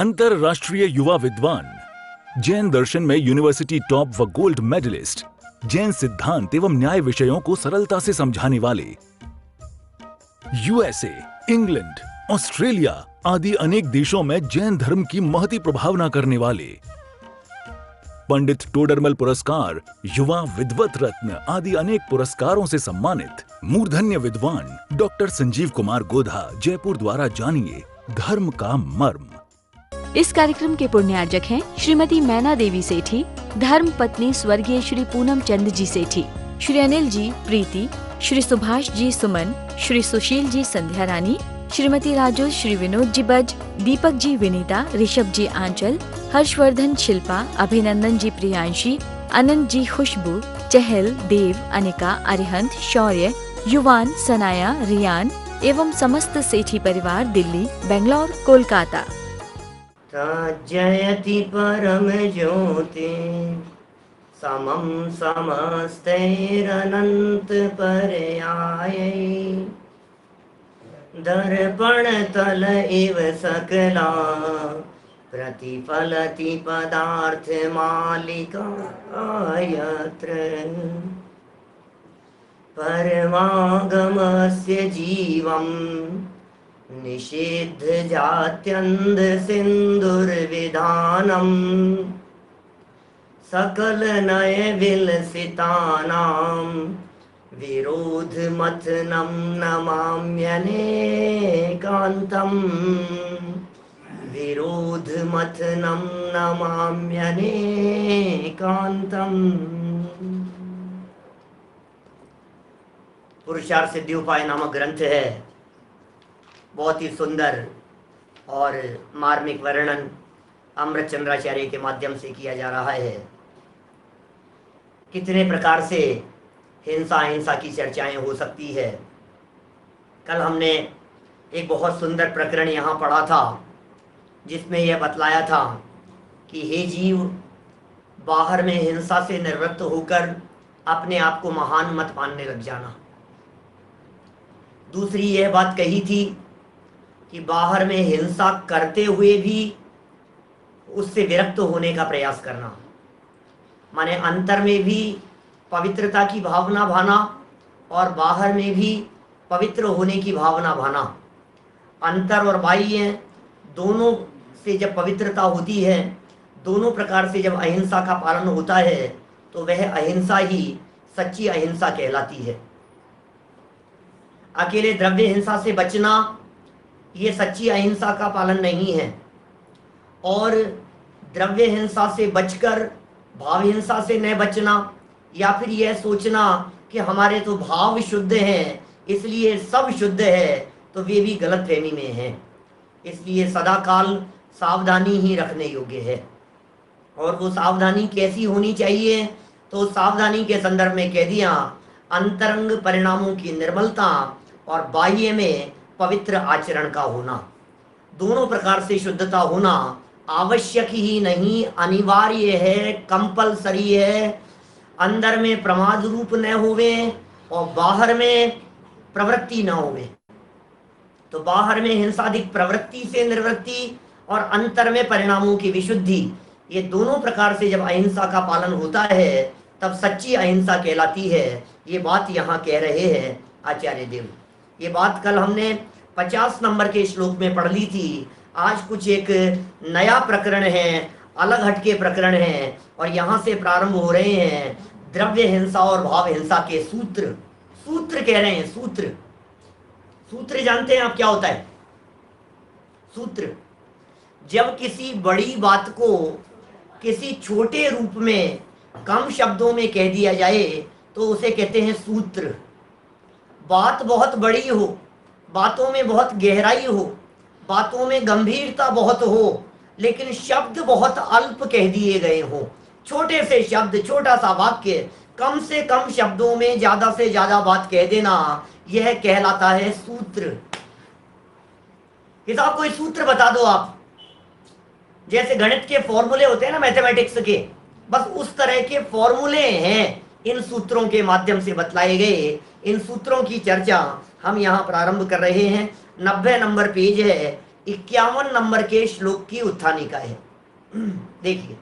अंतरराष्ट्रीय युवा विद्वान, जैन दर्शन में यूनिवर्सिटी टॉप व गोल्ड मेडलिस्ट, जैन सिद्धांत एवं न्याय विषयों को सरलता से समझाने वाले, यूएसए, इंग्लैंड, ऑस्ट्रेलिया आदि अनेक देशों में जैन धर्म की महती प्रभावना करने वाले, पंडित टोडरमल पुरस्कार, युवा विद्वत रत्न आदि अनेक पुरस्कारों से सम्मानित मूर्धन्य विद्वान डॉक्टर संजीव कुमार गोधा जयपुर द्वारा जानिए धर्म का मर्म। इस कार्यक्रम के पुण्यार्जक हैं श्रीमती मैना देवी सेठी, धर्म पत्नी स्वर्गीय श्री पूनम चंद जी सेठी, श्री अनिल जी प्रीति, श्री सुभाष जी सुमन, श्री सुशील जी संध्या रानी, श्रीमती राजू, श्री विनोद जी बज, दीपक जी विनीता, ऋषभ जी आंचल, हर्षवर्धन शिल्पा, अभिनंदन जी प्रियांशी, अनंत जी खुशबू, चहल, देव, अनिका, अरिहंत, शौर्य, युवान, सनाया, रियान एवं समस्त सेठी परिवार दिल्ली, बेंगलोर, कोलकाता। जयति परम ज्योति समम समस्तैरनंत पर्यायै दर्पण तल इव सकला प्रतिफलति पदार्थ मालिका यत्र परमागमस्य जीवं निषिद्ध जात्यन्ध सिन्दुर्विधानम् सकल नय विलसितानां विरोध मथनं नमाम्यनेकान्तम् विरोध मथनं नमाम्यनेकान्तम्। पुरुषार्थ सिद्धि उपाय नामक ग्रंथ है। बहुत ही सुंदर और मार्मिक वर्णन अमृत चंद्राचार्य के माध्यम से किया जा रहा है। कितने प्रकार से हिंसा की चर्चाएं हो सकती है। कल हमने एक बहुत सुंदर प्रकरण यहाँ पढ़ा था जिसमें यह बतलाया था कि हे जीव, बाहर में हिंसा से निवृत्त होकर अपने आप को महान मत मानने लग जाना। दूसरी यह बात कही थी कि बाहर में हिंसा करते हुए भी उससे विरक्त होने का प्रयास करना, माने अंतर में भी पवित्रता की भावना भाना और बाहर में भी पवित्र होने की भावना भाना। अंतर और बाह्य दोनों से जब पवित्रता होती है, दोनों प्रकार से जब अहिंसा का पालन होता है, तो वह अहिंसा ही सच्ची अहिंसा कहलाती है। अकेले द्रव्य हिंसा से बचना ये सच्ची अहिंसा का पालन नहीं है, और द्रव्य हिंसा से बचकर भाव हिंसा से न बचना या फिर यह सोचना कि हमारे तो भाव शुद्ध हैं इसलिए सब शुद्ध है, तो वे भी गलत फहमी में हैं। इसलिए सदा काल सावधानी ही रखने योग्य है। और वो सावधानी कैसी होनी चाहिए, तो सावधानी के संदर्भ में कह दिया अंतरंग परिणामों की निर्मलता और बाह्य में पवित्र आचरण का होना। दोनों प्रकार से शुद्धता होना आवश्यक ही नहीं, अनिवार्य है, कंपलसरी है। अंदर में प्रमाद रूप न होवे और बाहर में प्रवृत्ति न होवे। तो बाहर में हिंसादिक प्रवृत्ति से निवृत्ति और अंतर में परिणामों की विशुद्धि, ये दोनों प्रकार से जब अहिंसा का पालन होता है तब सच्ची अहिंसा कहलाती है। ये बात यहाँ कह रहे हैं आचार्य देव। ये बात कल हमने 50 नंबर के श्लोक में पढ़ ली थी। आज कुछ एक नया प्रकरण है, अलग हटके प्रकरण है, और यहाँ से प्रारंभ हो रहे हैं द्रव्य हिंसा और भाव हिंसा के सूत्र। सूत्र कह रहे हैं, सूत्र। सूत्र जानते हैं आप क्या होता है? सूत्र जब किसी बड़ी बात को किसी छोटे रूप में कम शब्दों में कह दिया जाए तो उसे कहते हैं सूत्र। बात बहुत बड़ी हो, बातों में बहुत गहराई हो, बातों में गंभीरता बहुत हो, लेकिन शब्द बहुत अल्प कह दिए गए हो। छोटे से शब्द, छोटा सा वाक्य, कम से कम शब्दों में ज्यादा से ज्यादा बात कह देना, यह कहलाता है सूत्र। किताब कोई सूत्र बता दो आप। जैसे गणित के फॉर्मूले होते हैं ना, मैथमेटिक्स के, बस उस तरह के फॉर्मूले हैं इन सूत्रों के माध्यम से बतलाए गए। इन सूत्रों की चर्चा हम यहाँ प्रारंभ कर रहे हैं। 90 नंबर पेज है। 51 नंबर के श्लोक की उत्थानिका है। देखिए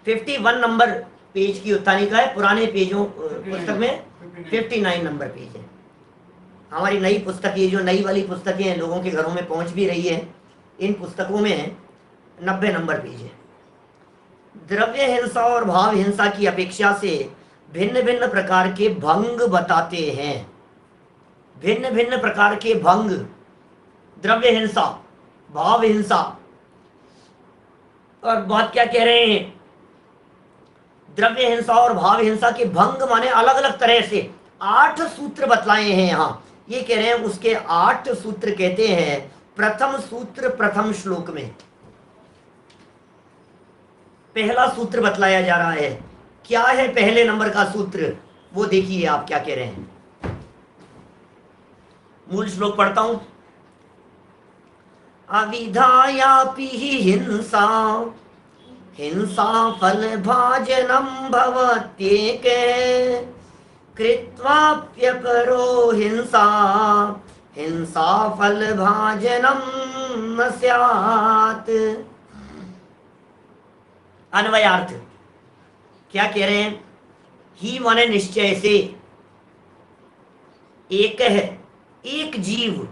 51 नंबर पेज की उत्थानिका है, पुराने पेजों पुस्तक में 59 नंबर पेज है। हमारी नई पुस्तक, ये जो नई वाली पुस्तकें हैं लोगों के घरों में पहुंच भी रही है, इन पुस्तकों में 90 नंबर पेज है। द्रव्य हिंसा और भाव हिंसा की अपेक्षा से भिन्न भिन्न प्रकार के भंग बताते हैं। भिन्न भिन्न प्रकार के भंग, द्रव्य हिंसा, भाव हिंसा। और बात क्या कह रहे हैं? द्रव्य हिंसा और भाव हिंसा के भंग माने अलग अलग तरह से 8 सूत्र बतलाए हैं यहां। ये कह रहे हैं उसके 8 सूत्र कहते हैं। प्रथम सूत्र प्रथम श्लोक में पहला सूत्र बतलाया जा रहा है। क्या है पहले नंबर का सूत्र? वो देखिए आप क्या कह रहे हैं। मूल श्लोक पढ़ता हूं। अविधायापि हिंसा हिंसा फल भाजनम भवत्येक कृत्वाप्यपरो हिंसा हिंसा फल भाजनम न स्यात्। अन्वयार्थ क्या कह रहे हैं? ही माने निश्चय से, एक है, एक जीव,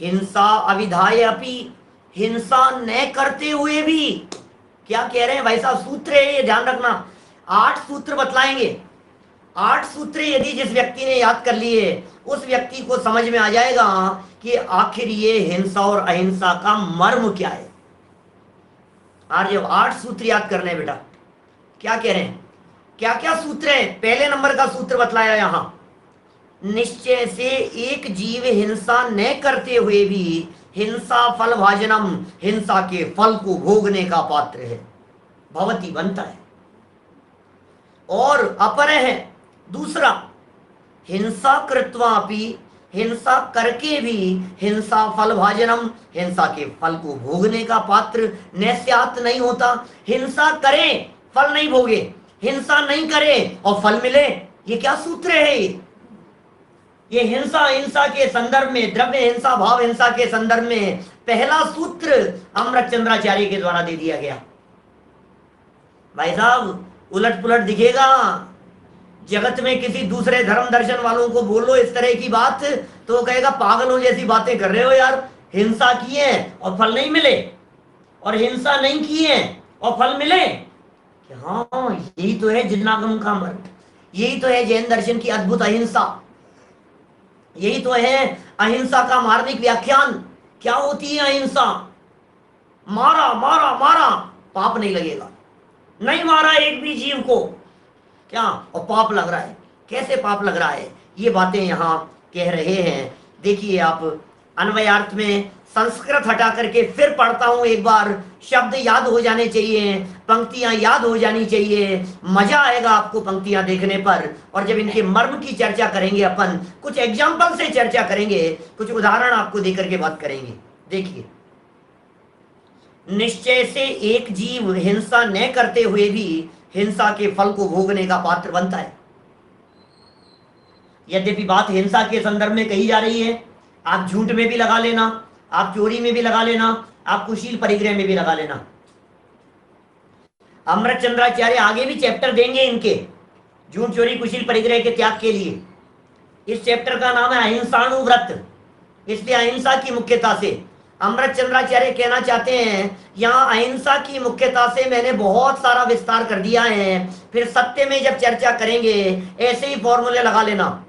हिंसा अविधाय अपि, हिंसा न करते हुए भी। क्या कह रहे हैं भाई साहब? सूत्र है ये, ध्यान रखना। 8 सूत्र बतलाएंगे। 8 सूत्र यदि जिस व्यक्ति ने याद कर लिए उस व्यक्ति को समझ में आ जाएगा कि आखिर ये हिंसा और अहिंसा का मर्म क्या है। और जब 8 सूत्र याद करने हैं बेटा, क्या कह रहे हैं? क्या क्या सूत्र है? पहले नंबर का सूत्र बतलाया यहां, निश्चय से एक जीव हिंसा न करते हुए भी हिंसा फल भाजनम, हिंसा के फल को भोगने का पात्र है, भवती बनता है। और अपर है दूसरा, हिंसा कृत्वापि, हिंसा करके भी हिंसा फल भाजनम, हिंसा के फल को भोगने का पात्र न स्यात्, नहीं होता। हिंसा करें फल नहीं भोगे, हिंसा नहीं करें और फल मिले। ये क्या सूत्र है? ये हिंसा हिंसा के संदर्भ में, द्रव्य हिंसा भाव हिंसा के संदर्भ में पहला सूत्र अमृत चंद्राचार्य के द्वारा दे दिया गया। भाई साहब उलट पुलट दिखेगा। जगत में किसी दूसरे धर्म दर्शन वालों को बोलो इस तरह की बात तो वो कहेगा पागलों जैसी बातें कर रहे हो यार। हिंसा की है और फल नहीं मिले, और हिंसा नहीं की है और फल मिले। हाँ, यही तो है जिन्नागम का मर्म, यही तो है जैन दर्शन की अद्भुत अहिंसा, यही तो है अहिंसा का मार्मिक व्याख्यान। क्या होती है अहिंसा? मारा मारा मारा, पाप नहीं लगेगा। नहीं मारा एक भी जीव को, क्या, और पाप लग रहा है। कैसे पाप लग रहा है? ये बातें यहां कह रहे हैं। देखिए आप अन्वयार्थ में संस्कृत हटा करके फिर पढ़ता हूं एक बार। शब्द याद हो जाने चाहिए, पंक्तियां याद हो जानी चाहिए। मजा आएगा आपको पंक्तियां देखने पर। और जब इनके मर्म की चर्चा करेंगे अपन, कुछ एग्जाम्पल से चर्चा करेंगे, कुछ उदाहरण आपको देकर के बात करेंगे। देखिए, निश्चय से एक जीव हिंसा न करते हुए भी हिंसा के फल को भोगने का पात्र बनता है। यद्यपि बात हिंसा के संदर्भ में कही जा रही है, आप झूठ में भी लगा लेना, आप चोरी में भी लगा लेना, आप कुशील परिग्रह में भी लगा लेना। अमृत चंद्राचार्य आगे भी चैप्टर देंगे इनके झूठ चोरी कुशील परिग्रह के त्याग के लिए। इस चैप्टर का नाम है अहिंसाणुव्रत, इसलिए अहिंसा की मुख्यता से अमृत चंद्राचार्य कहना चाहते हैं यहाँ अहिंसा की मुख्यता से मैंने बहुत सारा विस्तार कर दिया है। फिर सत्य में जब चर्चा करेंगे ऐसे ही फॉर्मूले लगा लेना।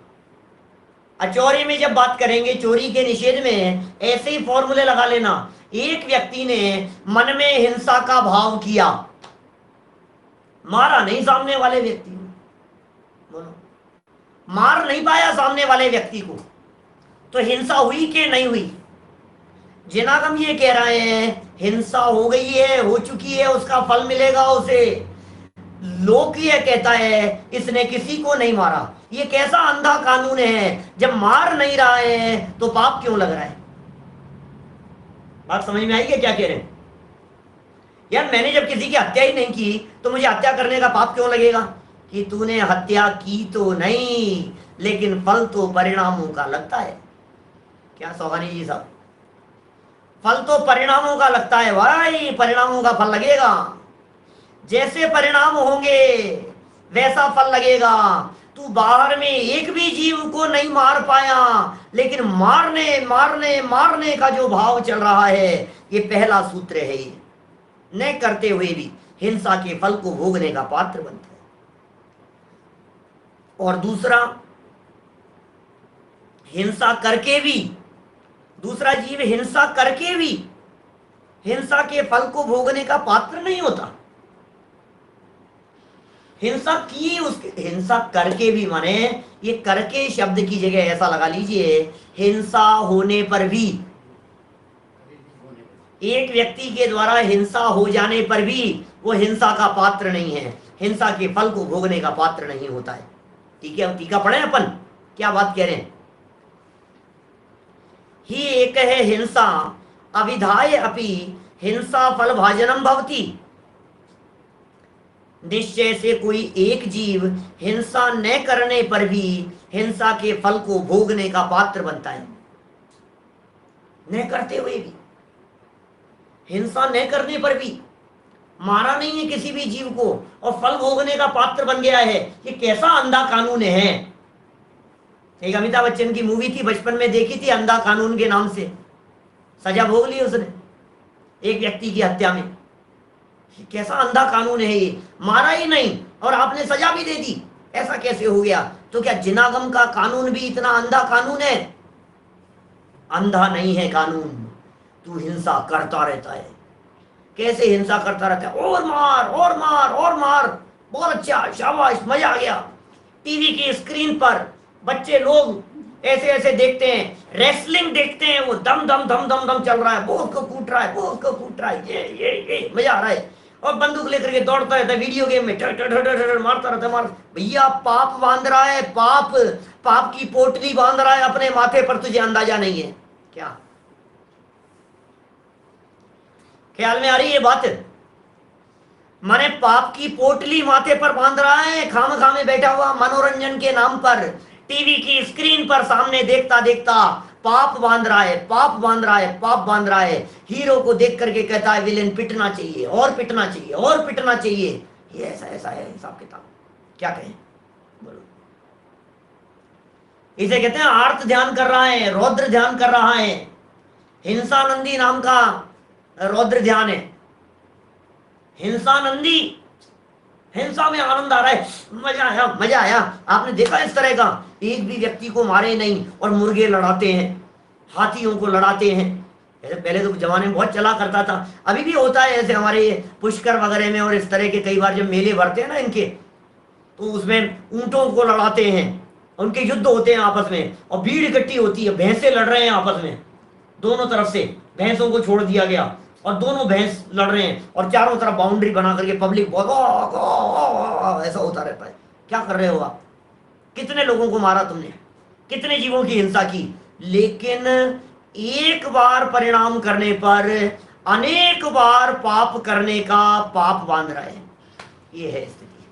चोरी में जब बात करेंगे, चोरी के निषेध में, ऐसे ही फॉर्मूले लगा लेना। एक व्यक्ति ने मन में हिंसा का भाव किया, मारा नहीं सामने वाले व्यक्ति को, बोलो, मार नहीं पाया सामने वाले व्यक्ति को, तो हिंसा हुई कि नहीं हुई? जिनागम ये कह रहे हैं हिंसा हो गई है, हो चुकी है, उसका फल मिलेगा उसे। लोक ये कहता है इसने किसी को नहीं मारा। ये कैसा अंधा कानून है? जब मार नहीं रहा है तो पाप क्यों लग रहा है? बात समझ में आई क्या कह रहे हैं? यार मैंने जब किसी की हत्या ही नहीं की तो मुझे हत्या करने का पाप क्यों लगेगा? कि तूने हत्या की तो नहीं, लेकिन फल तो परिणामों का लगता है। क्या सौगानी जी साहब? फल तो परिणामों का लगता है भाई, परिणामों का फल लगेगा। जैसे परिणाम होंगे वैसा फल लगेगा। तू बाहर में एक भी जीव को नहीं मार पाया, लेकिन मारने मारने मारने का जो भाव चल रहा है, ये पहला सूत्र है। ये न करते हुए भी हिंसा के फल को भोगने का पात्र बनता है। और दूसरा, हिंसा करके भी, दूसरा जीव हिंसा करके भी हिंसा के फल को भोगने का पात्र नहीं होता। हिंसा की, उसके हिंसा करके भी, माने ये करके शब्द की जगह ऐसा लगा लीजिए, हिंसा होने पर भी, एक व्यक्ति के द्वारा हिंसा हो जाने पर भी वो हिंसा का पात्र नहीं है, हिंसा के फल को भोगने का पात्र नहीं होता है। ठीक है, टीका पढ़े अपन, क्या बात कह रहे हैं? ही एक है हिंसा अविधाय अपि हिंसा फल भाजनम भवति। निश्चय से कोई एक जीव हिंसा न करने पर भी हिंसा के फल को भोगने का पात्र बनता है। न करते हुए भी, हिंसा न करने पर भी, मारा नहीं है किसी भी जीव को और फल भोगने का पात्र बन गया है। ये कैसा अंधा कानून है? एक अमिताभ बच्चन की मूवी थी, बचपन में देखी थी, अंधा कानून के नाम से सजा भोग ली उसने एक व्यक्ति की हत्या में। कैसा अंधा कानून है ये? मारा ही नहीं और आपने सजा भी दे दी, ऐसा कैसे हो गया? तो क्या जिनागम का कानून भी इतना अंधा कानून है? अंधा नहीं है कानून, तू हिंसा करता रहता है। कैसे हिंसा करता रहता है? और मार और मार और मार, बहुत अच्छा, शाबाश, मजा आ गया। टीवी की स्क्रीन पर बच्चे लोग ऐसे ऐसे देखते हैं, रेसलिंग देखते हैं, वो दम दम दम दम दम चल रहा है, बहुत को कूट रहा है, बहुत को कूट रहा है, ये मजा आ रहा है। और बंदूक लेकर के दौड़ता रहता है वीडियो गेम में, मारता रहता है, भैया पाप बांध रहा है, पाप, पाप की पोटली बांध रहा है अपने माथे पर, तुझे अंदाजा नहीं है क्या? ख्याल में आ रही है बात? माने पाप की पोटली माथे पर बांध रहा है, खामखा में बैठा हुआ मनोरंजन के नाम पर टीवी की स्क्रीन पर सामने देखता देखता पाप बांध रहा है, पाप बांध रहा है, पाप बांध रहा है। हीरो को देख करके कहता है विलेन पिटना चाहिए और पिटना चाहिए और पिटना चाहिए। ये ऐसा ऐसा है हिसाब किताब, क्या कहें बोलो? इसे कहते हैं आर्त ध्यान कर रहा है, रौद्र ध्यान कर रहा है। हिंसानंदी नाम का रौद्र ध्यान है। हिंसानंदी, हिंसा में आनंद आ रहा है, मजा आया, मजा आया। आपने देखा इस तरह का? एक भी व्यक्ति को मारे नहीं और मुर्गे लड़ाते हैं, हाथियों को लड़ाते हैं। ऐसे पहले तो जमाने में बहुत चला करता था, अभी भी होता है ऐसे हमारे पुष्कर वगैरह में और इस तरह के कई बार जब मेले भरते हैं ना इनके, तो उसमें ऊंटों को लड़ाते हैं, उनके युद्ध होते हैं आपस में और भीड़ इकट्ठी होती है, भैंसे लड़ रहे हैं आपस में, दोनों तरफ से भैंसों को छोड़ दिया गया और दोनों भैंस लड़ रहे हैं और चारों तरफ बाउंड्री बना करके पब्लिक ऐसा होता रहता है। क्या कर रहे हो आप? कितने लोगों को मारा तुमने, कितने जीवों की हिंसा की, लेकिन एक बार परिणाम करने पर अनेक बार पाप करने का पाप बांध रहा है। ये है स्थिति।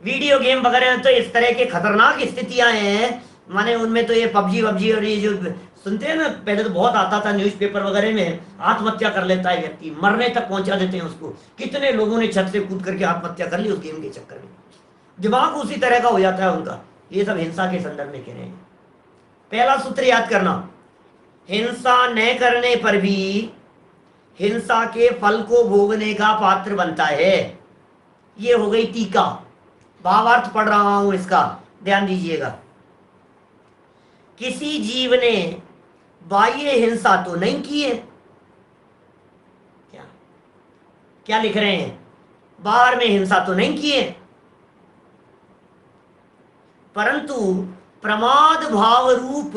वीडियो गेम वगैरह तो इस तरह के खतरनाक स्थितियां हैं, माने उनमें तो ये पबजी वबजी और ये जो सुनते हैं ना, पहले तो बहुत आता था न्यूज़पेपर वगैरह में, आत्महत्या कर लेता है व्यक्ति, मरने तक पहुंचा देते हैं उसको। कितने लोगों ने छत से कूद करके आत्महत्या कर ली उस गेम के चक्कर में। दिमाग उसी तरह का हो जाता है उनका। ये सब हिंसा के संदर्भ में कह रहे हैं। पहला सूत्र याद करना, हिंसा न करने पर भी हिंसा के फल को भोगने का पात्र बनता है। ये हो गई टीका, भावार्थ पढ़ रहा हूं इसका, ध्यान दीजिएगा। किसी जीव ने बाह्य हिंसा तो नहीं की है, क्या क्या लिख रहे हैं? बाहर में हिंसा तो नहीं की है, परंतु प्रमाद भाव रूप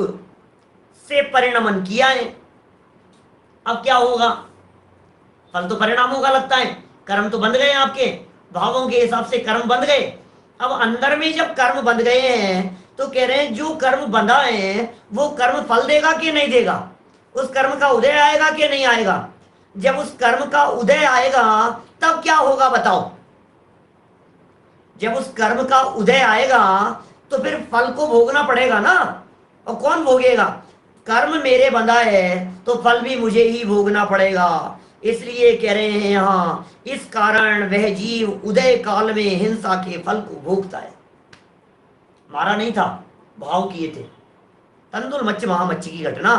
से परिणमन किया है। अब क्या होगा? फल तो परिणामों का लगता है, कर्म तो बंध गए आपके, भावों के हिसाब से कर्म बंध गए। अब अंदर में जब कर्म बंध गए हैं तो कह रहे हैं जो कर्म बंधा है वो कर्म फल देगा कि नहीं देगा? उस कर्म का उदय आएगा कि नहीं आएगा? जब उस कर्म का उदय आएगा तब क्या होगा बताओ? जब उस कर्म का उदय आएगा तो फिर फल को भोगना पड़ेगा ना। और कौन भोगेगा? कर्म मेरे बंधा है तो फल भी मुझे ही भोगना पड़ेगा। इसलिए कह रहे हैं यहाँ, इस कारण वह जीव उदय काल में हिंसा के फल को भोगता है। मारा नहीं था, भाव किए थे। तंदुल मच्छ महामच्छी की घटना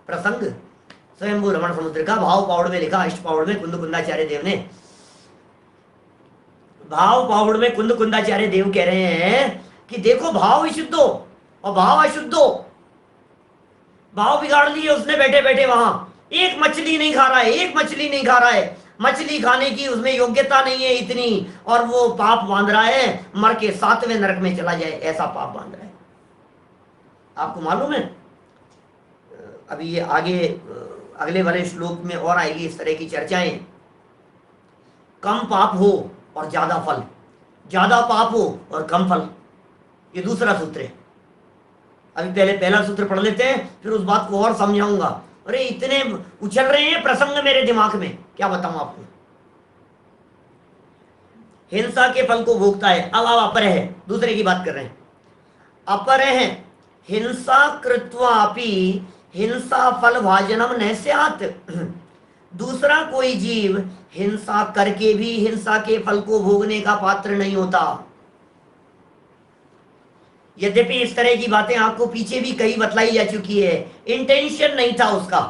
प्रसंग स्वयंभू रमण समुद्र का भाव पावड़ में लिखा, अष्ट पावड़ में कुंद कुंदाचार्य देव ने। भाव पावड़ में कुंद कुंदाचार्य देव कह रहे हैं कि देखो भाव विशुद्ध हो और भाव अशुद्ध हो। भाव बिगाड़ लिए उसने बैठे बैठे वहां। एक मछली नहीं खा रहा है, एक मछली नहीं खा रहा है, मछली खाने की उसमें योग्यता नहीं है इतनी, और वो पाप बांध रहा है मर के 7वें नरक में चला जाए, ऐसा पाप बांध रहा है। आपको मालूम है, अभी ये आगे अगले वाले श्लोक में और आएगी इस तरह की चर्चाएं। कम पाप हो और ज्यादा फल, ज्यादा पाप हो और कम फल, ये दूसरा सूत्र है। अभी पहले पहला सूत्र पढ़ लेते हैं, फिर उस बात को और समझाऊंगा। अरे इतने उछल रहे हैं प्रसंग मेरे दिमाग में, क्या बताऊं आपको। हिंसा के फल को भोगता है। अब अपर है, दूसरे की बात कर रहे हैं। अपर है हिंसा कृत्वापि हिंसा फल भाजनम न स्यात्। दूसरा कोई जीव हिंसा करके भी हिंसा के फल को भोगने का पात्र नहीं होता। यद्यपि इस तरह की बातें आपको पीछे भी कई बतलाई जा चुकी है। इंटेंशन नहीं था उसका,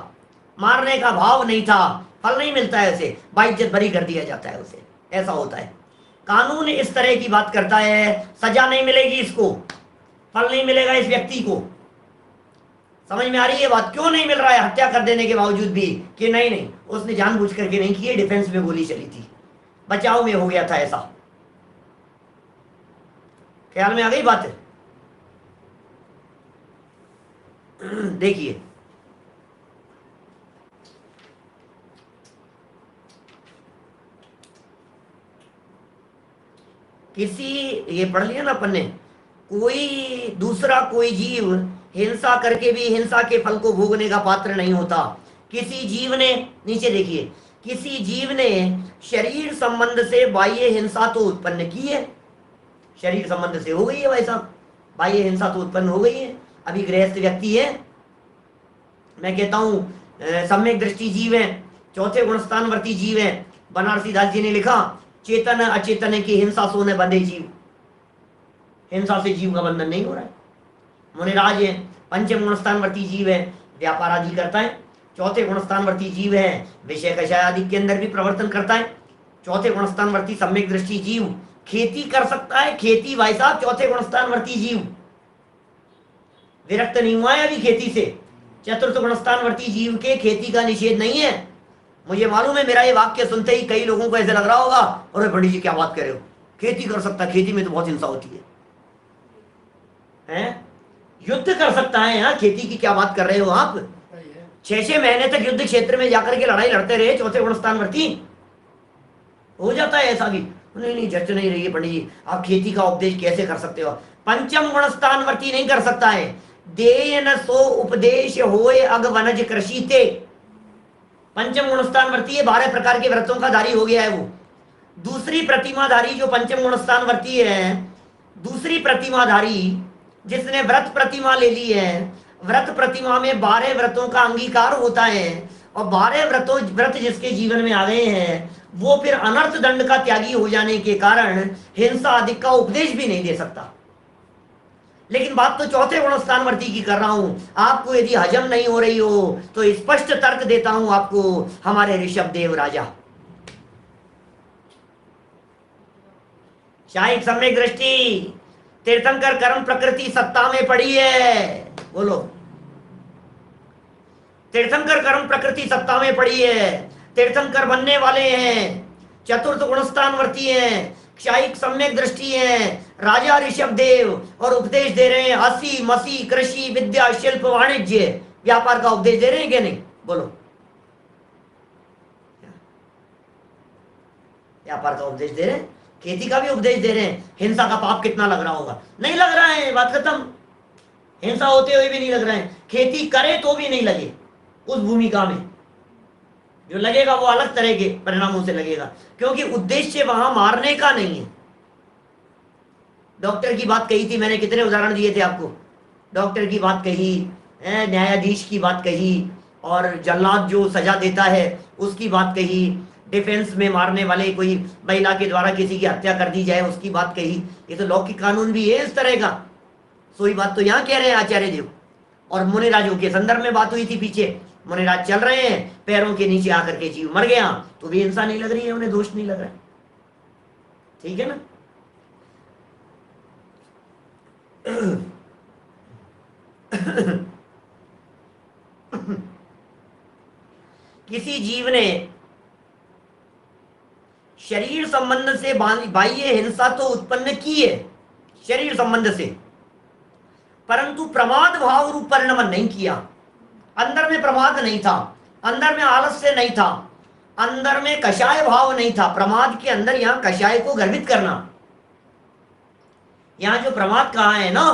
मारने का भाव नहीं था, फल नहीं मिलता है उसे, बाइज्जत बरी कर दिया जाता है उसे, ऐसा होता है। कानून इस तरह की बात करता है, सजा नहीं मिलेगी इसको, फल नहीं मिलेगा इस व्यक्ति को। समझ में आ रही है बात? क्यों नहीं मिल रहा है हत्या कर देने के बावजूद भी? कि नहीं नहीं उसने जानबूझ करके नहीं की है, डिफेंस में गोली चली थी, बचाव में हो गया था ऐसा। ख्याल में आ गई बात? देखिए किसी, ये पढ़ लिया ना अपन ने, कोई दूसरा कोई जीव हिंसा करके भी हिंसा के फल को भोगने का पात्र नहीं होता। किसी जीव ने, नीचे देखिए, किसी जीव ने शरीर संबंध से बाह्य हिंसा तो उत्पन्न की है, शरीर संबंध से हो गई है भाई साहब, बाह्य हिंसा तो उत्पन्न हो गई है। अभी गृहस्थ व्यक्ति है, मैं कहता हूं सम्यक दृष्टि जीव है, चौथे गुणस्थानवर्ती जीव है। बनारसी दास जी ने लिखा, चेतन अचेतन की हिंसा सोने बंधे जीव, हिंसा से जीव का बंधन नहीं हो रहा है। मुनिराज है, पंचम गुणस्थानवर्ती जीव है, व्यापार आदि करता है। चौथे गुणस्थानवर्ती जीव है, विषय कषाय आदि के अंदर भी प्रवर्तन करता है। चौथे गुणस्थानवर्ती सम्यक दृष्टि जीव खेती कर सकता है, खेती भाई साहब, चौथे गुणस्थानवर्ती जीव विरक्त नहीं हुआ है अभी खेती से। चतुर्थ गुणस्थानवर्ती जीव के खेती का निषेध नहीं है। मुझे मालूम है, मेरा ये वाक्य सुनते ही कई लोगों को ऐसे लग रहा होगा, अरे पंडित जी क्या बात कर रहे हो, खेती कर सकता, खेती में तो बहुत हिंसा होती है? युद्ध कर सकता है, यहाँ खेती की क्या बात कर रहे हो आप? 6-6 महीने तक युद्ध क्षेत्र में जाकर के लड़ाई लड़ते रहे चौथे गुणस्थानवर्ती, हो जाता है ऐसा भी? नहीं नहीं जच नहीं रही है पंडित जी, आप खेती का उपदेश कैसे कर सकते हो? पंचम गुणस्थानवर्ती नहीं कर सकता है। देय न सो उपदेश होए अग वनज कृषिते। पंचम गुणस्थानवर्ती है, 12 प्रकार के व्रतों का धारी हो गया है वो। दूसरी प्रतिमाधारी जो पंचम गुणस्थानवर्ती है, दूसरी प्रतिमाधारी जिसने व्रत प्रतिमा ले ली है, व्रत प्रतिमा में 12 व्रतों का अंगीकार होता है, और 12 व्रत जिसके जीवन में आ गए हैं, वो फिर अनर्थ दंड का त्यागी हो जाने के कारण हिंसा आदि का उपदेश भी नहीं दे सकता। लेकिन बात तो चौथे गुणस्थानवर्ती की कर रहा हूं। आपको यदि हजम नहीं हो रही हो तो स्पष्ट तर्क देता हूं आपको, हमारे ऋषभ देव राजा। शायद सम्यक दृष्टि तीर्थंकर कर्म प्रकृति सत्ता में पड़ी है, बोलो। तीर्थंकर कर्म प्रकृति सत्ता में पड़ी है, तीर्थंकर बनने वाले हैं, चतुर्थ गुणस्थानवर्ती हैं, क्षायिक सम्यक दृष्टि है, राजा ऋषभ देव, और उपदेश दे रहे हैं हसी मसी कृषि विद्या शिल्प वाणिज्य व्यापार का उपदेश दे रहे हैं क्या नहीं? बोलो, व्यापार का उपदेश दे रहे हैं, खेती का भी उपदेश दे रहे हैं। हिंसा का पाप कितना लग रहा होगा? नहीं लग रहा है, बात खत्म। हिंसा होते हुए भी नहीं लग रहा है, खेती करे तो भी नहीं लगे। उस भूमिका में जो लगेगा वो अलग तरह के परिणामों से लगेगा, क्योंकि उद्देश्य वहां मारने का नहीं है। डॉक्टर की बात कही थी मैंने, कितने उदाहरण दिए थे आपको? डॉक्टर की बात कही, न्यायाधीश की बात कही, और जल्लाद जो सजा देता है उसकी बात कही, डिफेंस में मारने वाले कोई महिला के द्वारा किसी की हत्या कर दी जाए उसकी बात कही। ये तो लौकिक कानून भी है इस तरह का। सोई बात तो यहाँ कह रहे हैं आचार्य देव। और मुनिराजों के संदर्भ में बात हुई थी पीछे, मुनिराज चल रहे हैं, पैरों के नीचे आकर के जीव मर गया, तो भी हिंसा नहीं लग रही है, उन्हें दोष नहीं लग रहा है। ठीक है ना? किसी जीव ने शरीर संबंध से बाह्य हिंसा तो उत्पन्न की है शरीर संबंध से, परंतु प्रमाद भाव रूप परिणमन नहीं किया। अंदर में प्रमाद नहीं था, अंदर में आलस्य नहीं था, अंदर में कषाय भाव नहीं था। प्रमाद के अंदर यहां कषाय को गर्भित करना, यहां जो प्रमाद कहा है ना,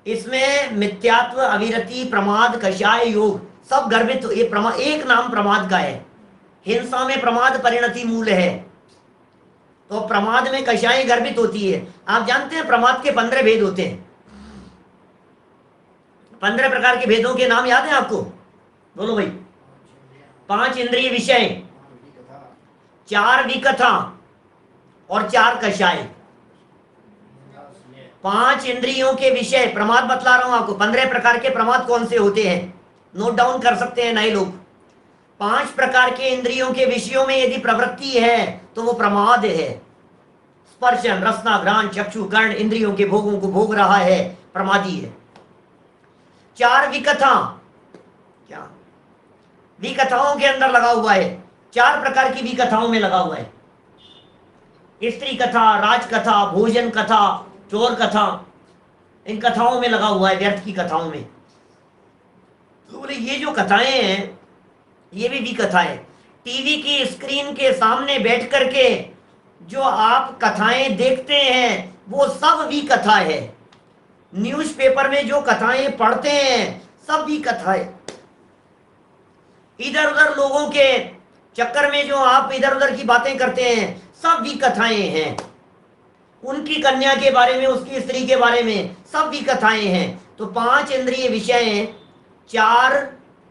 इसमें मिथ्यात्व, अविरति, प्रमाद, कषाय, योग सब गर्भित। ये एक नाम प्रमाद का है। हिंसा में प्रमाद परिणति मूल है, तो प्रमाद में कषाय गर्भित होती है। आप जानते हैं प्रमाद के 15 भेद होते हैं। 15 प्रकार के भेदों के नाम याद है आपको? बोलो भाई। 5 इंद्रिय विषय, 4 विकथा और 4 कषाय। 5 इंद्रियों के विषय प्रमाद बतला रहा हूं आपको। 15 प्रकार के प्रमाद कौन से होते हैं, नोट डाउन कर सकते हैं नए लोग। 5 प्रकार के इंद्रियों के विषयों में यदि प्रवृत्ति है तो वो प्रमाद है। स्पर्शन, रसना, घ्राण, चक्षु, कर्ण इंद्रियों के भोगों को भोग रहा है, प्रमादी है। 4 विकथा, क्या विकथाओं के अंदर लगा हुआ है, 4 प्रकार की विकथाओं में लगा हुआ है। स्त्री कथा, राज कथा, भोजन कथा, चोर कथा, इन कथाओं में लगा हुआ है, व्यर्थ की कथाओं में। तो बोले ये जो कथाएं हैं ये भी कथा है। टीवी की स्क्रीन के सामने बैठ करके जो आप कथाएं देखते हैं वो सब भी कथा है। न्यूज़पेपर में जो कथाएं पढ़ते हैं सब भी कथा है। इधर उधर लोगों के चक्कर में जो आप इधर उधर की बातें करते हैं सब भी कथाएं हैं। उनकी कन्या के बारे में, उसकी स्त्री के बारे में सब भी कथाएं हैं। तो 5 इंद्रिय विषय, 4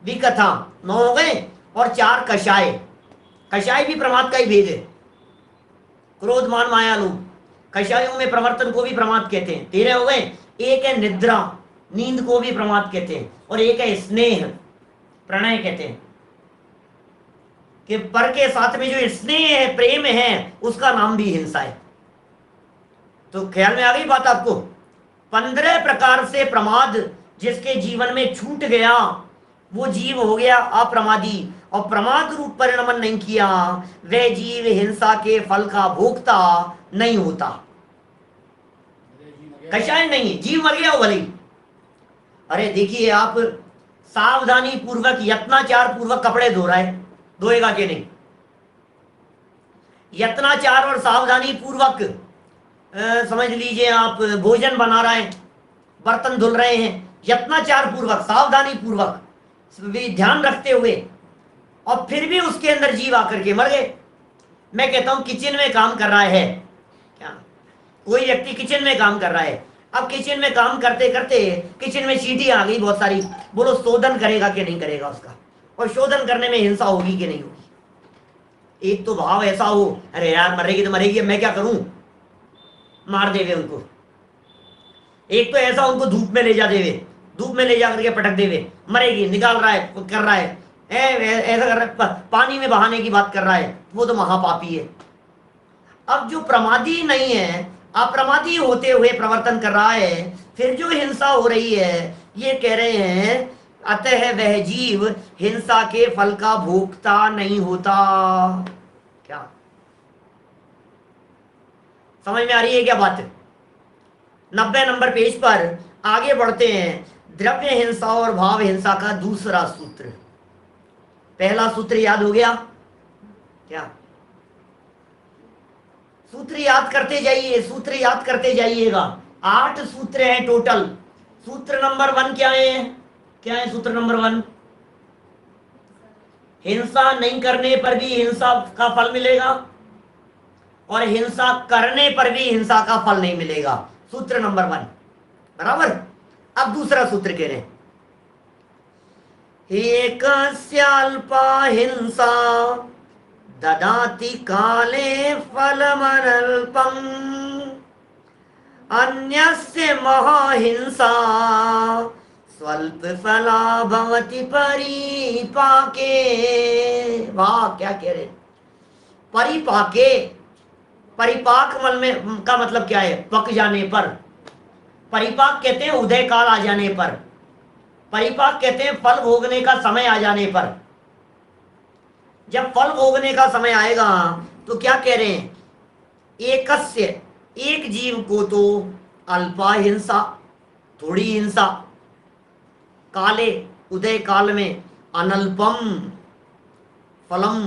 विकथा, 9 हो गए, और 4 कषाय। कषाय भी प्रमाद का ही भेद है। क्रोध, मान, माया, लोभ, कषायों में प्रवर्तन को भी प्रमाद कहते हैं। 13 हो गए। एक है निद्रा, नींद को भी प्रमाद कहते हैं, और एक है स्नेह, प्रणय कहते हैं कि पर के साथ में जो स्नेह है, प्रेम है, उसका नाम भी हिंसा है। तो ख्याल में आ गई बात आपको? 15 प्रकार से प्रमाद जिसके जीवन में छूट गया वो जीव हो गया अप्रमादी, और प्रमाद रूप परिणमन नहीं किया वह जीव हिंसा के फल का भोक्ता नहीं होता। कषाय नहीं, जीव मर गया हो भले ही। अरे देखिए, आप सावधानी पूर्वक, यत्नाचार पूर्वक कपड़े धो रहा है, धोएगा कि नहीं? यत्नाचार और सावधानी पूर्वक समझ लीजिए आप भोजन बना रहा है, बर्तन धुल रहे हैं, यत्नाचार पूर्वक, सावधानी पूर्वक, ध्यान रखते हुए, और फिर भी उसके अंदर जीव आकर के मर गए। मैं कहता हूं किचन में काम कर रहा है, क्या कोई व्यक्ति किचन में काम कर रहा है, अब किचन में काम करते करते किचन में चींटी आ गई बहुत सारी, बोलो शोधन करेगा कि नहीं करेगा उसका? और शोधन करने में हिंसा होगी कि नहीं होगी? एक तो भाव ऐसा हो, अरे यार मरेगी तो मरेगी, मैं क्या करूं, मार देवे उनको। एक तो ऐसा उनको धूप में ले जा देवे, धूप में ले जा करके पटक देवे, मरेगी, निकाल रहा है, कर रहा है, ऐसा कर रहा है, पानी में बहाने की बात कर रहा है, वो तो महापापी है। अब जो प्रमादी नहीं है, अप्रमादी होते हुए प्रवर्तन कर रहा है, फिर जो हिंसा हो रही है, ये कह रहे हैं अतः वह जीव हिंसा के फल का भोक्ता नहीं होता। क्या समझ में आ रही है क्या बात? 90 नंबर पेज पर आगे बढ़ते हैं। द्रव्य हिंसा और भाव हिंसा का दूसरा सूत्र। पहला सूत्र याद हो गया क्या? सूत्र याद करते जाइए, सूत्र याद करते जाइएगा। 8 सूत्र हैं टोटल। सूत्र नंबर 1 क्या है? क्या है सूत्र नंबर 1? हिंसा नहीं करने पर भी हिंसा का फल मिलेगा, और हिंसा करने पर भी हिंसा का फल नहीं मिलेगा। सूत्र नंबर 1, बराबर। अब दूसरा सूत्र कह रहे हैं, एकस्य अल्पा हिंसा ददाति काले फलमनल्पम अन्यस्य महाहिंसा स्वल्प फला भवति परिपाके। वाह, क्या कह रहे, परिपाके। परिपाक मल में का मतलब क्या है? पक जाने पर। परिपाक कहते हैं उदय काल आ जाने पर। परिपाक कहते हैं फल भोगने का समय आ जाने पर। जब फल भोगने का समय आएगा तो क्या कह रहे हैं, एकस्य, एक जीव को तो अल्पा हिंसा, थोड़ी हिंसा, काले, उदय काल में, अनल्पम फलम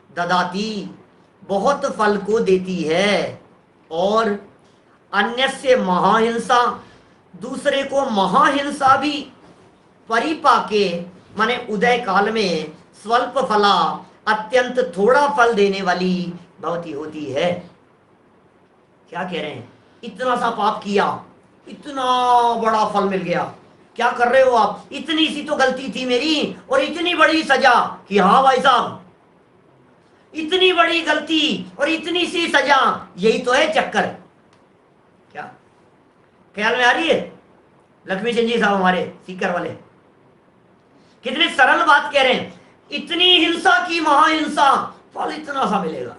ददाती, बहुत फल को देती है, और अन्यस्य महाहिंसा, दूसरे को महाहिंसा भी, परिपाके माने उदय काल में, स्वल्प फला, अत्यंत थोड़ा फल देने वाली भवती होती है। क्या कह रहे हैं, इतना सा पाप किया, इतना बड़ा फल मिल गया, क्या कर रहे हो आप? इतनी सी तो गलती थी मेरी और इतनी बड़ी सजा कि हाँ भाई साहब, इतनी बड़ी गलती और इतनी सी सजा, यही तो है चक्कर। क्या ख्याल में आ रही है? लक्ष्मी चंद जी साहब हमारे सीकर वाले कितने सरल बात कह रहे हैं, इतनी हिंसा की महाहिंसा, फल इतना सा मिलेगा।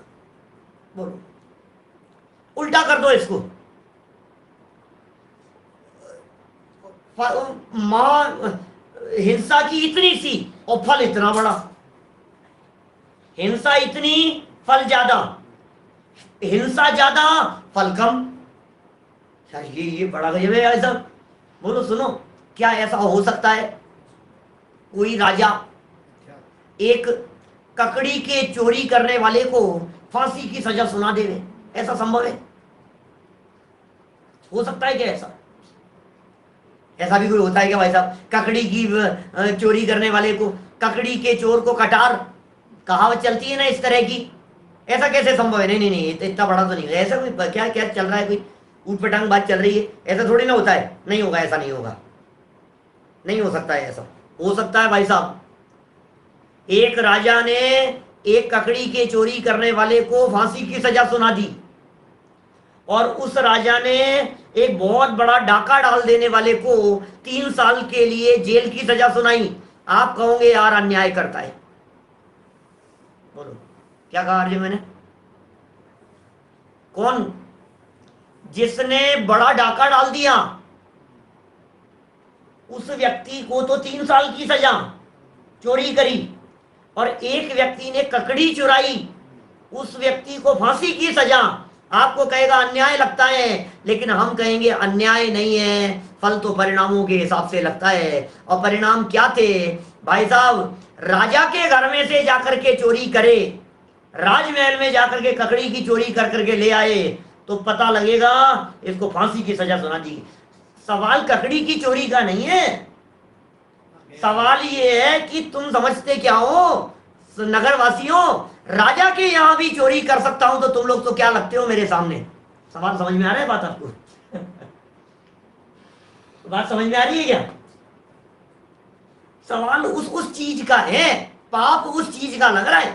बोलो, उल्टा कर दो इसको, हिंसा की इतनी सी और फल इतना बड़ा, हिंसा इतनी फल ज्यादा, हिंसा ज्यादा फल कम। ये बड़ा गजब है ऐसा। बोलो सुनो, क्या ऐसा हो सकता है? कोई राजा एक ककड़ी के चोरी करने वाले को फांसी की सजा सुना देवे, ऐसा संभव है? हो सकता है क्या ऐसा? ऐसा भी कोई होता है क्या भाई साहब? ककड़ी की चोरी करने वाले को, ककड़ी के चोर को कटार, कहावत चलती है ना इस तरह की, ऐसा कैसे संभव है? नहीं नहीं नहीं, इतना बड़ा तो नहीं है ऐसा। कोई क्या क्या चल रहा है, कोई ऊटपटांग बात चल रही है, ऐसा थोड़ी ना होता है। नहीं होगा, ऐसा नहीं होगा, नहीं हो सकता है ऐसा। हो सकता है भाई साहब, एक राजा ने एक ककड़ी के चोरी करने वाले को फांसी की सजा सुना दी, और उस राजा ने एक बहुत बड़ा डाका डाल देने वाले को 3 साल के लिए जेल की सजा सुनाई। आप कहोगे यार अन्याय करता है। बोलो, क्या कहा अर्जुन मैंने? कौन? जिसने बड़ा डाका डाल दिया उस व्यक्ति को तो 3 साल की सजा, चोरी करी, और एक व्यक्ति ने ककड़ी चुराई, उस व्यक्ति को फांसी की सजा। आपको कहेगा अन्याय लगता है, लेकिन हम कहेंगे अन्याय नहीं है, फल तो परिणामों के हिसाब से लगता है। और परिणाम क्या थे भाई साहब? राजा के घर में से जाकर के चोरी करे, राजमहल में जाकर के ककड़ी की चोरी कर करके ले आए, तो पता लगेगा इसको फांसी की सजा सुना दी। सवाल ककड़ी की चोरी का नहीं है, सवाल ये है कि तुम समझते क्या हो नगर वासियों, राजा के यहां भी चोरी कर सकता हूं तो तुम लोग तो क्या लगते हो मेरे सामने? सवाल समझ में आ रहा है बात आपको? बात समझ में आ रही है क्या? सवाल उस चीज का है, पाप उस चीज का लग रहा है।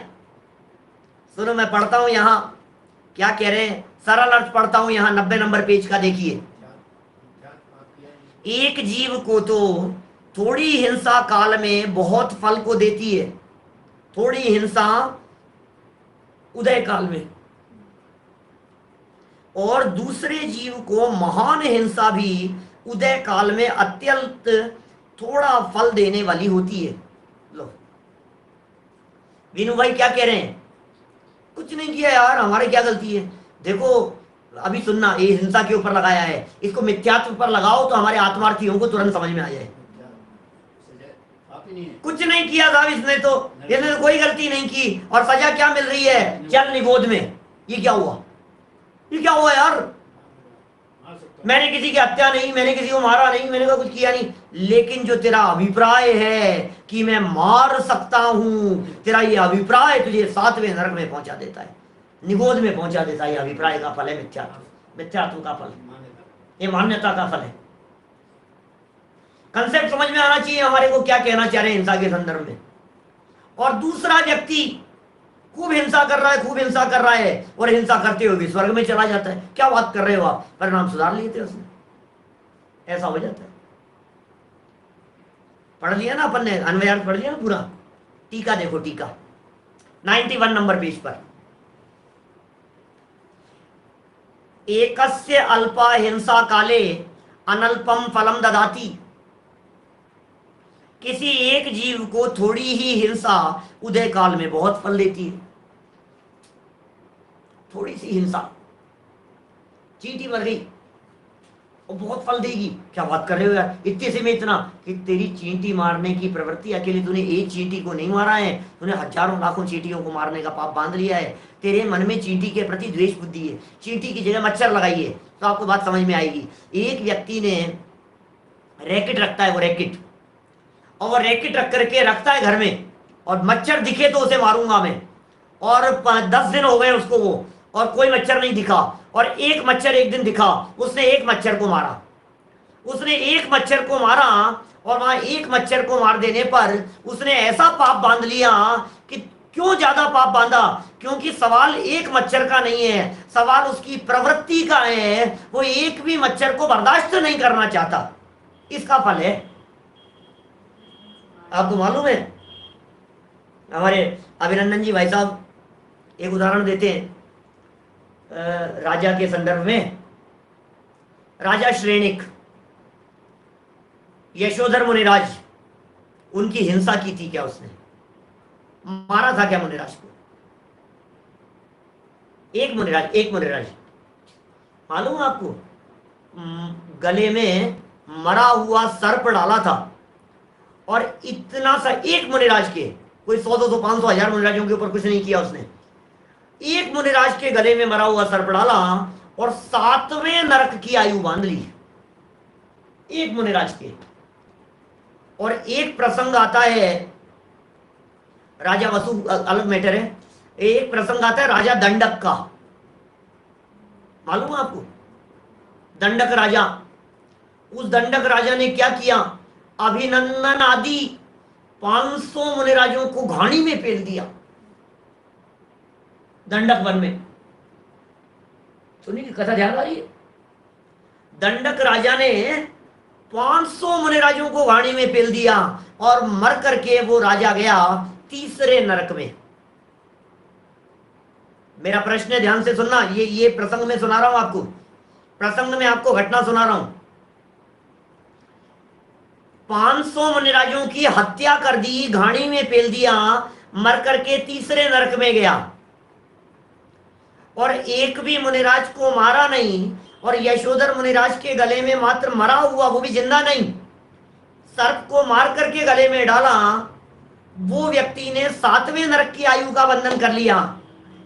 सुनो, मैं पढ़ता हूं यहां क्या कह रहे हैं, सरल अर्थ पढ़ता हूं यहां 90 नंबर पेज का, देखिए। एक जीव को तो थोड़ी हिंसा काल में बहुत फल को देती है, थोड़ी हिंसा उदय काल में, और दूसरे जीव को महान हिंसा भी उदय काल में अत्यंत थोड़ा फल देने वाली होती है। लो विनू भाई क्या कह रहे हैं? कुछ नहीं किया यार, हमारी क्या गलती है? देखो अभी सुनना, ये हिंसा के ऊपर लगाया है, इसको मिथ्यात्व पर लगाओ तो हमारे आत्मार्थियों को तुरंत समझ में आ जाए। कुछ नहीं किया साहब इसने तो कोई गलती नहीं की, और सजा क्या मिल रही है? चल निगोद में। ये क्या हुआ? ये क्या हुआ यार? मैंने किसी की हत्या नहीं, मैंने किसी को मारा नहीं, मैंने कुछ किया नहीं, लेकिन जो तेरा अभिप्राय है कि मैं मार सकता हूं, तेरा ये अभिप्राय तुझे 7वें नरक में पहुंचा देता है, निगोद में पहुंचा देता है। ये अभिप्राय का फल है मिथ्यात्व, मिथ्यात्व का फल, ये मान्यता का फल है। कंसेप्ट समझ में आना चाहिए हमारे को क्या कहना चाह रहे हैं हिंसा के संदर्भ में। और दूसरा व्यक्ति खूब हिंसा कर रहा है, खूब हिंसा कर रहा है, और हिंसा करते हुए भी स्वर्ग में चला जाता है। क्या बात कर रहे हो आप, परिणाम सुधार लिए थे उसने, ऐसा हो जाता है। पढ़ लिया ना अपन ने, अन्वयार्थ पढ़ लिया ना पूरा। टीका देखो, टीका 91 नंबर पेज पर। एकस्य अल्पा हिंसा काले अनल्पम फलम ददाति। किसी एक जीव को थोड़ी ही हिंसा उदय काल में बहुत फल देती है। थोड़ी सी हिंसा, चींटी मर गई और बहुत फल देगी। क्या बात कर रहे हो यार, इतने से में इतना कि तेरी चींटी मारने की प्रवृत्ति, अकेले तूने एक चींटी को नहीं मारा है, तूने हजारों लाखों चींटियों को मारने का पाप बांध लिया है। तेरे मन में चींटी के प्रति द्वेष बुद्धि है। चींटी की जगह मच्छर लगाइए तो आपको बात समझ में आएगी। एक व्यक्ति ने रैकेट रखता है, वो रैकेट, और वो रैकेट रख करके रखता है घर में, और मच्छर दिखे तो उसे मारूंगा मैं। और 10 दिन हो गए उसको वो, और कोई मच्छर नहीं दिखा, और एक मच्छर एक दिन दिखा, उसने एक मच्छर को मारा। उसने एक मच्छर को मारा, और वहां एक मच्छर को मार देने पर उसने ऐसा पाप बांध लिया कि क्यों ज्यादा पाप बांधा, क्योंकि सवाल एक मच्छर का नहीं है, सवाल उसकी प्रवृत्ति का है। वो एक भी मच्छर को बर्दाश्त नहीं करना चाहता, इसका फल है। आपको मालूम है, हमारे अभिनंदन जी भाई साहब एक उदाहरण देते हैं राजा के संदर्भ में। राजा श्रेणिक, यशोधर मुनिराज, उनकी हिंसा की थी क्या? उसने मारा था क्या मुनिराज को? एक मुनिराज मालूम आपको, गले में मरा हुआ सर्प डाला था, और इतना सा एक मुनिराज के, कोई 100, 200, 500, 1000 मुनिराजों के ऊपर कुछ नहीं किया उसने। एक मुनिराज के गले में मरा हुआ सर्प डाला और 7वें नरक की आयु बांध ली, एक मुनिराज के। और एक प्रसंग आता है, राजा वसु अलग मैटर है, एक प्रसंग आता है राजा दंडक का। मालूम है आपको? दंडक राजा, उस दंडक राजा ने क्या किया? अभिनंदन आदि 500 मुनिराजों को घाणी में फेल दिया, दंडक वन में। सुनिए की कथा ध्यान आ रही है। दंडक राजा ने 500 मुनिराजों को घाणी में फेल दिया, और मर करके वो राजा गया 3रे नरक में। मेरा प्रश्न है, ध्यान से सुनना, ये प्रसंग में सुना रहा हूं आपको, प्रसंग में आपको घटना सुना रहा हूं। 500 मुनिराजों की हत्या कर दी, घाणी में फेल दिया, मर करके 3रे नरक में गया, और एक भी मुनिराज को मारा नहीं। और यशोधर मुनिराज के गले में मात्र मरा हुआ, वो भी जिंदा नहीं, सर्प को मार करके गले में डाला, वो व्यक्ति ने 7वें नरक की आयु का बंधन कर लिया।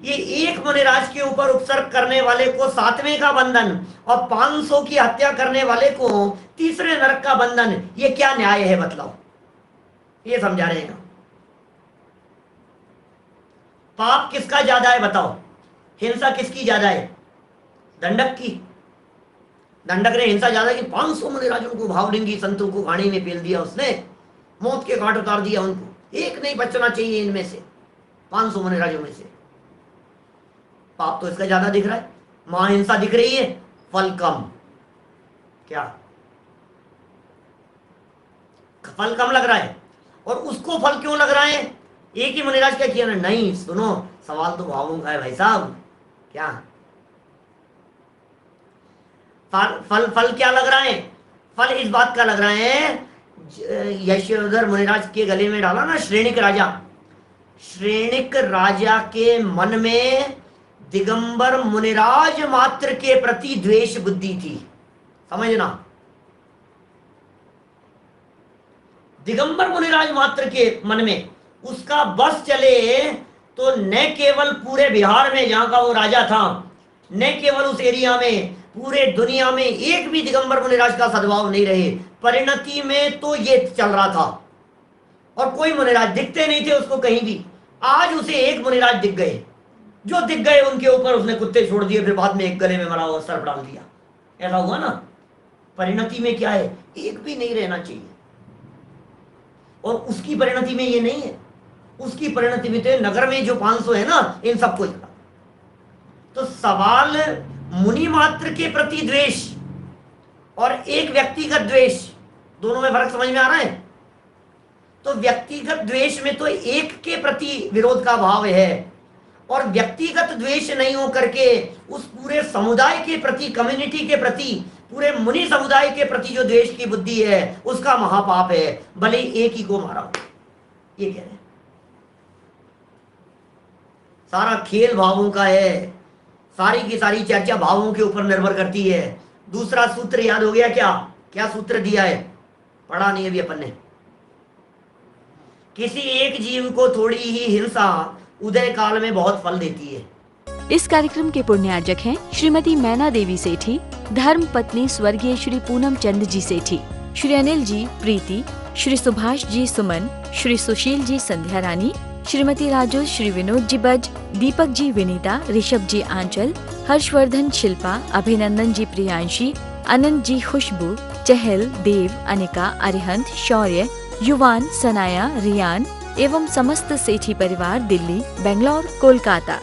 ये एक मुनिराज के ऊपर उपसर्ग करने वाले को 7वें का बंधन, और 500 की हत्या करने वाले को 3रे नरक का बंधन, ये क्या न्याय है बताओ? ये समझा रहे हैं। पाप किसका ज्यादा है बताओ? हिंसा किसकी ज्यादा है? दंडक की। दंडक ने हिंसा ज्यादा की, 500 मुनिराजों को, भावलिंगी संतों को घाणी में फेल दिया उसने, मौत के घाट उतार दिया उनको। एक नहीं बचना चाहिए इनमें से, 500 मुनिराजों में से। पाप तो इसका ज्यादा दिख रहा है, महाहिंसा दिख रही है, फल कम। क्या फल कम लग रहा है? और उसको फल क्यों लग रहा है? एक ही मुनिराज क्या किया ना? नहीं, सुनो, सवाल तो भावों का है भाई साहब। क्या फल क्या लग रहा है? फल इस बात का लग रहा है, यशोधर मुनिराज के गले में डाला ना श्रेणिक राजा, श्रेणिक राजा के मन में दिगंबर मुनिराज मात्र के प्रति द्वेष बुद्धि थी। समझना, दिगंबर मुनिराज मात्र के मन में उसका बस चले तो न केवल पूरे बिहार में जहां का वो राजा था, न केवल उस एरिया में, पूरे दुनिया में एक भी दिगंबर मुनिराज का सद्भाव नहीं रहे। परिणति में तो ये चल रहा था, और कोई मुनिराज दिखते नहीं थे उसको कहीं भी। आज उसे एक मुनिराज दिख गए, जो दिख गए उनके ऊपर उसने कुत्ते छोड़ दिए, फिर बाद में एक गले में मरा हुआ सर्प डाल दिया। ऐसा हुआ ना? परिणति में क्या है? एक भी नहीं रहना चाहिए। और उसकी परिणति में ये नहीं है, उसकी परिणति में तो नगर में जो 500 है ना, इन सबको चला। तो सवाल मुनि मात्र के प्रति द्वेष और एक व्यक्तिगत द्वेष, दोनों में फर्क समझ में आ रहा है? तो व्यक्तिगत द्वेष में तो एक के प्रति विरोध का भाव है, और व्यक्तिगत द्वेष नहीं हो करके उस पूरे समुदाय के प्रति, कम्युनिटी के प्रति, पूरे मुनि समुदाय के प्रति जो द्वेष की बुद्धि है उसका महापाप है, भले एक ही को मारा हो। ये कह रहे हैं सारा खेल भावों का है, सारी की सारी चर्चा भावों के ऊपर निर्भर करती है। दूसरा सूत्र याद हो गया क्या? क्या सूत्र दिया है? पढ़ा नहीं अभी अपन ने। किसी एक जीव को थोड़ी ही हिंसा उदय काल में बहुत फल देती है। इस कार्यक्रम के पुण्यार्जक हैं श्रीमती मैना देवी सेठी, धर्म पत्नी स्वर्गीय श्री पूनम चंद जी सेठी, श्री अनिल जी प्रीति, श्री सुभाष जी सुमन, श्री सुशील जी संध्या रानी, श्रीमती राजू, श्री विनोद जी बज, दीपक जी विनीता, ऋषभ जी आंचल, हर्षवर्धन शिल्पा, अभिनंदन जी प्रियांशी, अनंत जी खुशबू, चहल, देव, अनिका, अरिहंत, शौर्य, युवान, सनाया, रियान एवं समस्त सेठी परिवार दिल्ली, बेंगलोर, कोलकाता।